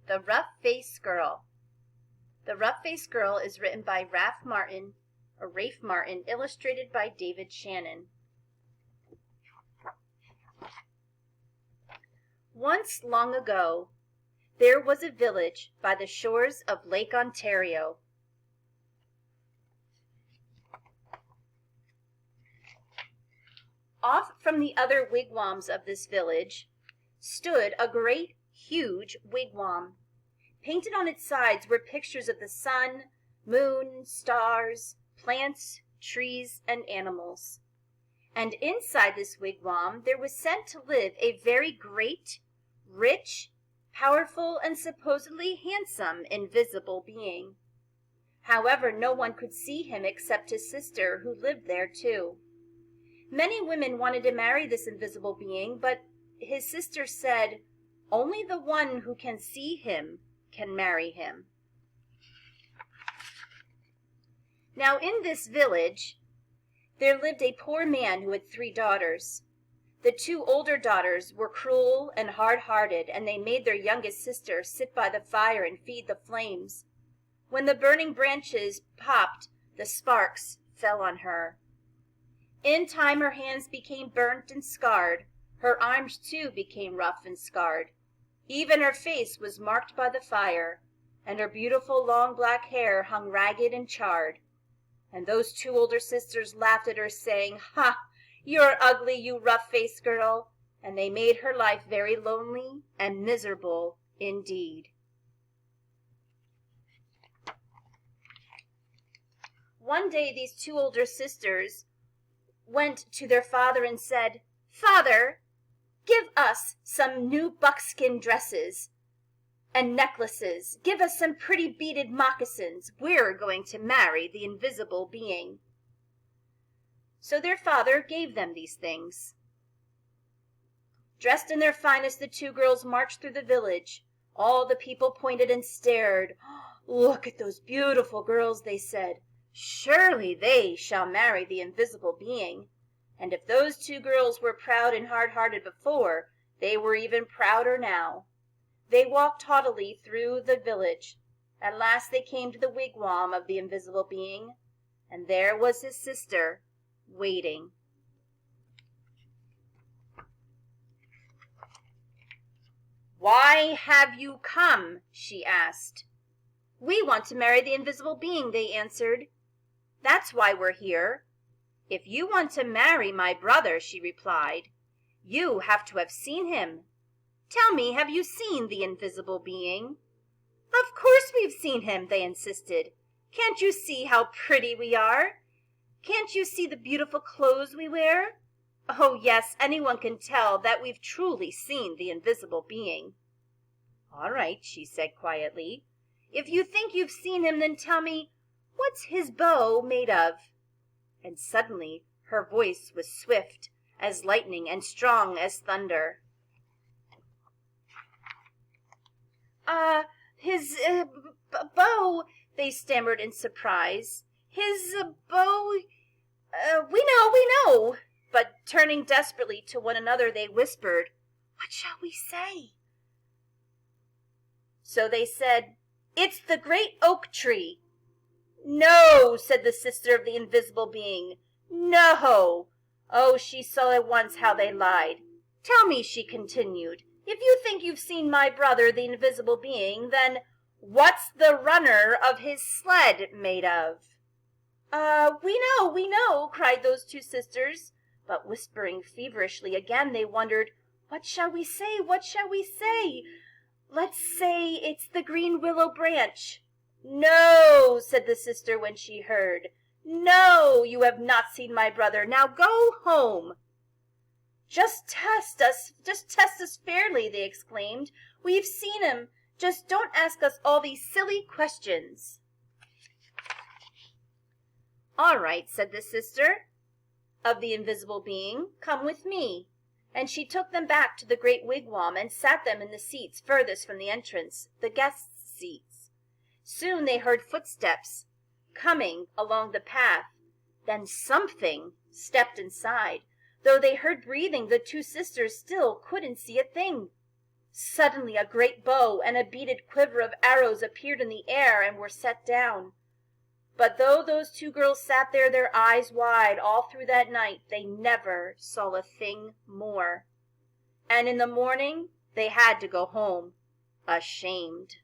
The Rough-Faced Girl. The Rough-Faced Girl is written by Rafe Martin, illustrated by David Shannon. Once long ago, there was a village by the shores of Lake Ontario. Off from the other wigwams of this village stood a great, huge wigwam. Painted on its sides were pictures of the sun, moon, stars, plants, trees, and animals. And inside this wigwam there was said to live a very great, rich, powerful, and supposedly handsome invisible being. However, no one could see him except his sister, who lived there too. Many women wanted to marry this invisible being, but his sister said, only the one who can see him can marry him. Now in this village, there lived a poor man who had 3 daughters. The 2 older daughters were cruel and hard-hearted, and they made their youngest sister sit by the fire and feed the flames. When the burning branches popped, the sparks fell on her. In time, her hands became burnt and scarred. Her arms, too, became rough and scarred. Even her face was marked by the fire, and her beautiful long black hair hung ragged and charred. And those 2 older sisters laughed at her, saying, "Ha! You're ugly, you rough-faced girl!" And they made her life very lonely and miserable indeed. One day these 2 older sisters went to their father and said, "Father, give us some new buckskin dresses and necklaces. Give us some pretty beaded moccasins. We're going to marry the invisible being." So their father gave them these things. Dressed in their finest, the 2 girls marched through the village. All the people pointed and stared. "Look at those beautiful girls," they said. "Surely they shall marry the invisible being." And if those 2 girls were proud and hard-hearted before, they were even prouder now. They walked haughtily through the village. At last they came to the wigwam of the invisible being, and there was his sister, waiting. "Why have you come?" she asked. "We want to marry the invisible being," they answered. "That's why we're here." "If you want to marry my brother," she replied, "you have to have seen him. Tell me, have you seen the invisible being?" "Of course we've seen him," they insisted. "Can't you see how pretty we are? Can't you see the beautiful clothes we wear? Oh, yes, anyone can tell that we've truly seen the invisible being." "All right," she said quietly. "If you think you've seen him, then tell me, what's his bow made of?" And suddenly her voice was swift as lightning and strong as thunder. His bow," they stammered in surprise. "His bow, we know." But turning desperately to one another, they whispered, "What shall we say?" So they said, "It's the great oak tree." "No," said the sister of the invisible being. "No." Oh, she saw at once how they lied. "Tell me," she continued, "if you think you've seen my brother, the invisible being, then what's the runner of his sled made of?" We know," cried those 2 sisters. But whispering feverishly again, they wondered, "What shall we say? What shall we say?" "Let's say it's the green willow branch." "No," said the sister when she heard. "No, you have not seen my brother. Now go home." Just test us fairly," they exclaimed. "We've seen him. Just don't ask us all these silly questions." "All right," said the sister of the invisible being. "Come with me." And she took them back to the great wigwam and sat them in the seats furthest from the entrance, the guests' seats. Soon they heard footsteps coming along the path. Then something stepped inside. Though they heard breathing, the 2 sisters still couldn't see a thing. Suddenly a great bow and a beaded quiver of arrows appeared in the air and were set down. But though those two girls sat there, their eyes wide, all through that night, they never saw a thing more. And in the morning they had to go home, ashamed.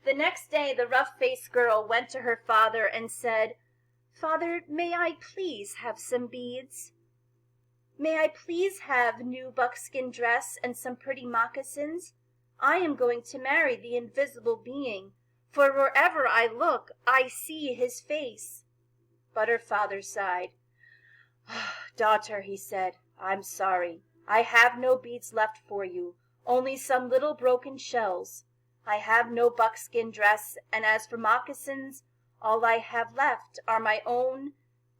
The next day the rough-faced girl went to her father and said, "Father, may I please have some beads? May I please have new buckskin dress and some pretty moccasins? I am going to marry the invisible being, for wherever I look, I see his face." But her father sighed. "Daughter," he said, "I'm sorry. I have no beads left for you, only some little broken shells. I have no buckskin dress, and as for moccasins, all I have left are my own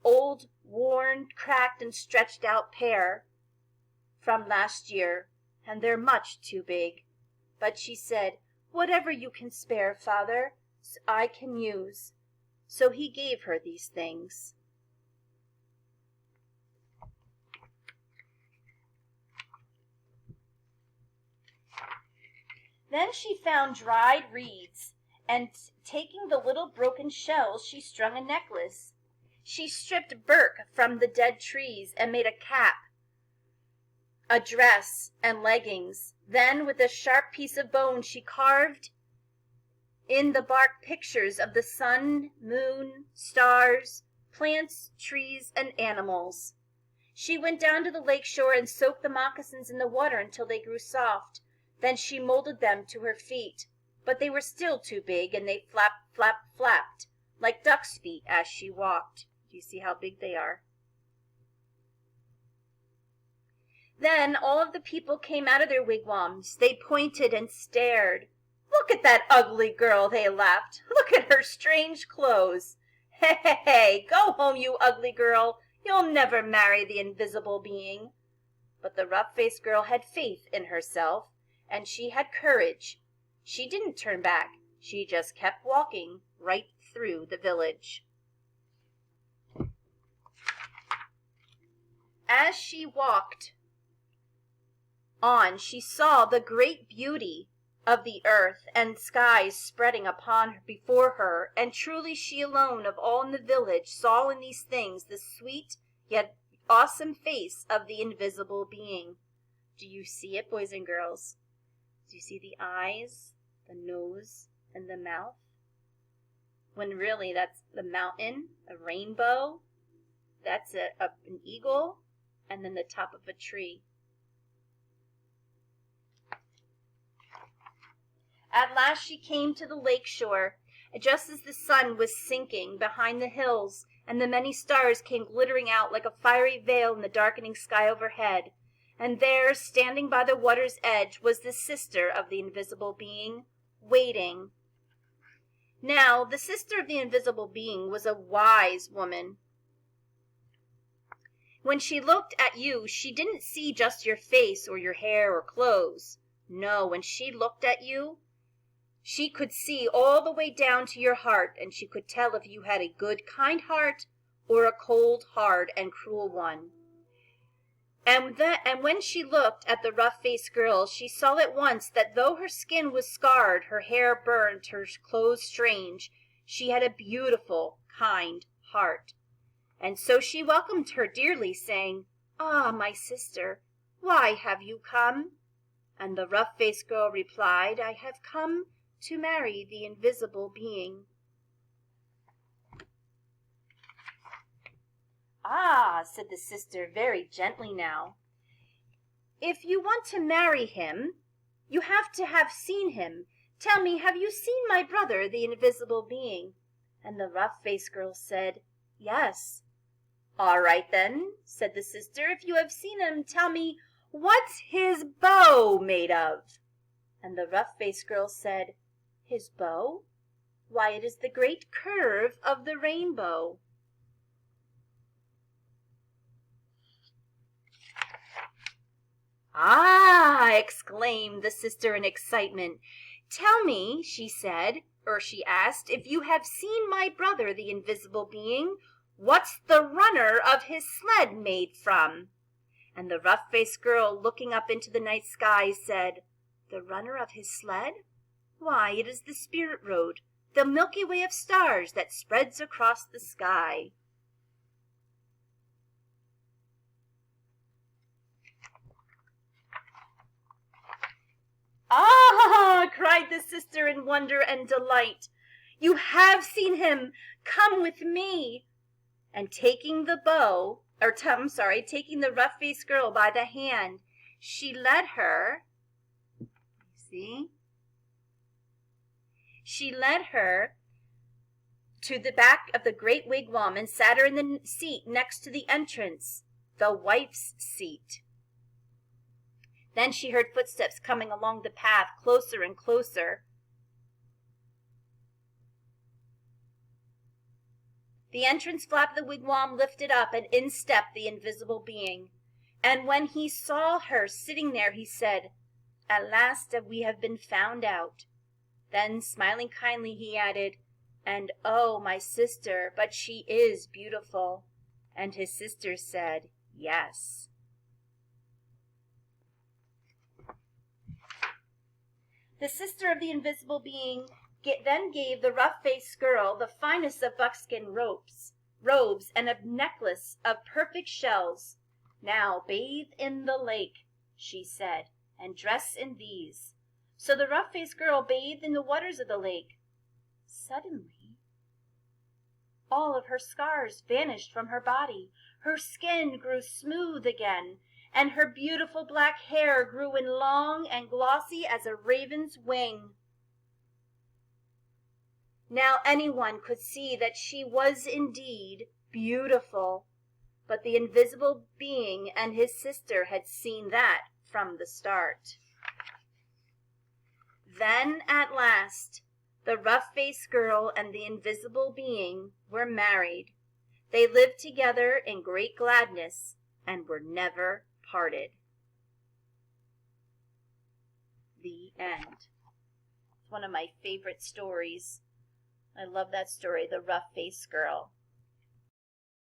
old, worn, cracked, and stretched out pair from last year, and they're much too big." But she said, "Whatever you can spare, Father, I can use." So he gave her these things. Then she found dried reeds, and taking the little broken shells, she strung a necklace. She stripped bark from the dead trees and made a cap, a dress, and leggings. Then with a sharp piece of bone she carved in the bark pictures of the sun, moon, stars, plants, trees, and animals. She went down to the lake shore and soaked the moccasins in the water until they grew soft. Then she molded them to her feet, but they were still too big, and they flapped, flapped, flapped like duck's feet as she walked. Do you see how big they are? Then all of the people came out of their wigwams. They pointed and stared. "Look at that ugly girl," they laughed. "Look at her strange clothes. Hey, hey, hey, go home, you ugly girl. You'll never marry the invisible being." But the rough-faced girl had faith in herself, and she had courage. She didn't turn back. She just kept walking right through the village. As she walked on, she saw the great beauty of the earth and skies spreading upon her before her, and truly she alone of all in the village saw in these things the sweet yet awesome face of the invisible being. Do you see it, boys and girls? Do you see the eyes, the nose, and the mouth? When really that's the mountain, a rainbow, that's an eagle, and then the top of a tree. At last she came to the lake shore, just as the sun was sinking behind the hills, and the many stars came glittering out like a fiery veil in the darkening sky overhead. And there, standing by the water's edge, was the sister of the invisible being, waiting. Now, the sister of the invisible being was a wise woman. When she looked at you, she didn't see just your face or your hair or clothes. No, when she looked at you, she could see all the way down to your heart, and she could tell if you had a good, kind heart or a cold, hard, and cruel one. And when she looked at the rough-faced girl, she saw at once that though her skin was scarred, her hair burnt, her clothes strange, she had a beautiful, kind heart. And so she welcomed her dearly, saying, "Ah, my sister, why have you come?" And the rough-faced girl replied, "I have come to marry the invisible being." "Ah," said the sister very gently now, "if you want to marry him, you have to have seen him. Tell me, have you seen my brother, the invisible being?" And the rough-faced girl said, "Yes." "All right then," said the sister, "if you have seen him, tell me, what's his bow made of?" And the rough-faced girl said, "His bow? Why, it is the great curve of the rainbow." "Ah!" exclaimed the sister in excitement. "Tell me," she asked, "if you have seen my brother, the invisible being, what's the runner of his sled made from?" And the rough-faced girl, looking up into the night sky, said, "The runner of his sled? Why, it is the spirit road, the Milky Way of stars that spreads across the sky." "Ah!" cried the sister in wonder and delight. "You have seen him! Come with me!" And taking the taking the rough-faced girl by the hand, she led her to the back of the great wigwam and sat her in the seat next to the entrance, the wife's seat. Then she heard footsteps coming along the path, closer and closer. The entrance flap of the wigwam lifted up, and in stepped the invisible being. And when he saw her sitting there, he said, "At last we have been found out." Then, smiling kindly, he added, "And oh, my sister, but she is beautiful." And his sister said, "Yes." The sister of the invisible being then gave the rough-faced girl the finest of buckskin robes, and a necklace of perfect shells. "Now bathe in the lake," she said, "and dress in these." So the rough-faced girl bathed in the waters of the lake. Suddenly, all of her scars vanished from her body. Her skin grew smooth again, and her beautiful black hair grew in long and glossy as a raven's wing. Now anyone could see that she was indeed beautiful, but the invisible being and his sister had seen that from the start. Then, at last, the rough-faced girl and the invisible being were married. They lived together in great gladness and were never parted. The end. It's one of my favorite stories. I love that story, The Rough-Faced Girl.